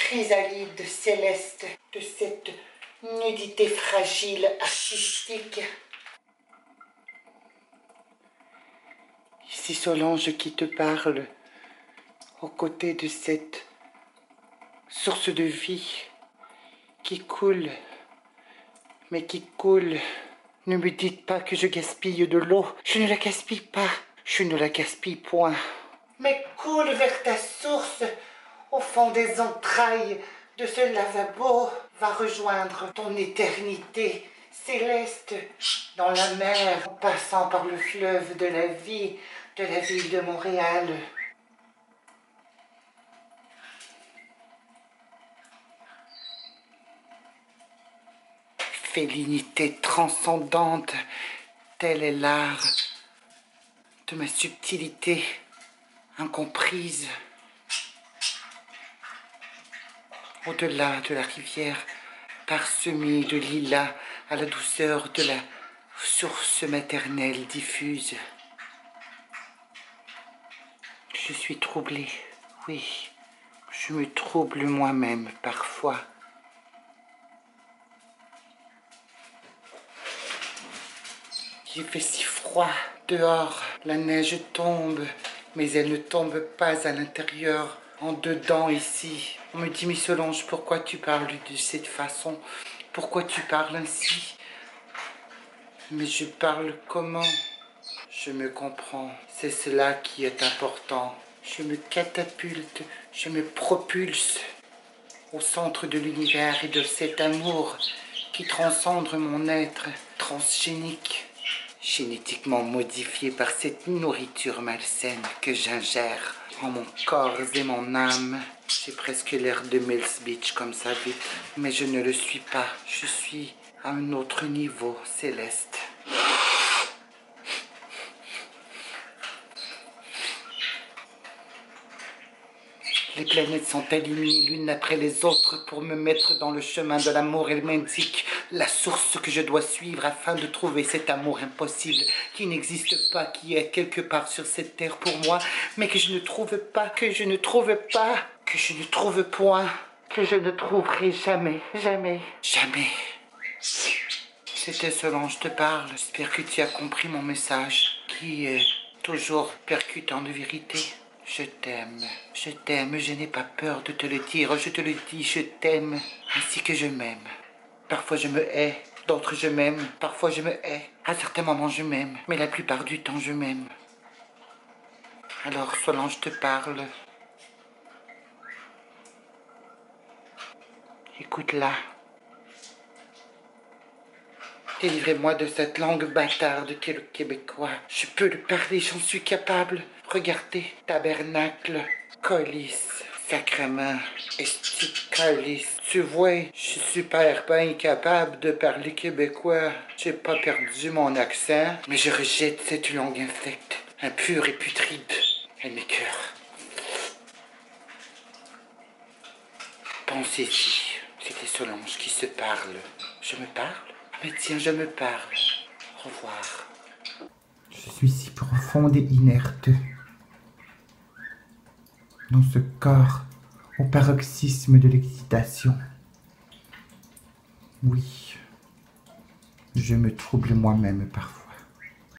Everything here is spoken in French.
chrysalide céleste de cette nudité fragile, artistique. Ici Solange qui te parle, aux côtés de cette source de vie qui coule, mais qui coule. Ne me dites pas que je gaspille de l'eau. Je ne la gaspille pas. Je ne la gaspille point. Mais coule vers ta source, au fond des entrailles de ce lavabo. Va rejoindre ton éternité céleste dans la mer, en passant par le fleuve de la vie de la ville de Montréal. Félinité transcendante, tel est l'art de ma subtilité incomprise. Au-delà de la rivière, parsemée de lilas à la douceur de la source maternelle diffuse. Je suis troublée, oui, je me trouble moi-même parfois. Il fait si froid dehors, la neige tombe, mais elle ne tombe pas à l'intérieur, en dedans ici. On me dit, mais Solange, pourquoi tu parles de cette façon? Pourquoi tu parles ainsi? Mais je parle comment? Je me comprends, c'est cela qui est important. Je me catapulte, je me propulse au centre de l'univers et de cet amour qui transcende mon être transgénique. Génétiquement modifié par cette nourriture malsaine que j'ingère en mon corps et mon âme. J'ai presque l'air de Mills Beach comme ça vite, mais je ne le suis pas. Je suis à un autre niveau céleste. Les planètes sont alignées l'une après les autres pour me mettre dans le chemin de l'amour. Elles m'indiquent la source que je dois suivre afin de trouver cet amour impossible qui n'existe pas, qui est quelque part sur cette terre pour moi, mais que je ne trouve pas, que je ne trouve pas, que je ne trouve point, que je ne trouverai jamais, jamais, jamais. C'était Solange te parle. J'espère que tu as compris mon message qui est toujours percutant de vérité. Je t'aime, je n'ai pas peur de te le dire, je te le dis, je t'aime, ainsi que je m'aime. Parfois je me hais, d'autres je m'aime, parfois je me hais, à certains moments je m'aime, mais la plupart du temps je m'aime. Alors Solange te parle. Écoute-la. Délivrez-moi de cette langue bâtarde qu'est le québécois. Je peux le parler, j'en suis capable. Regardez, tabernacle, colis, sacrement, esti-colis. Tu vois, je suis super bien capable de parler québécois. J'ai pas perdu mon accent, mais je rejette cette langue infecte, impure et putride. Elle m'écœure. Pensez-y, c'était Solange qui se parle. Je me parle? Mais tiens, je me parle. Au revoir. Je suis si profonde et inerte. Dans ce corps, au paroxysme de l'excitation. Oui, je me trouble moi-même parfois.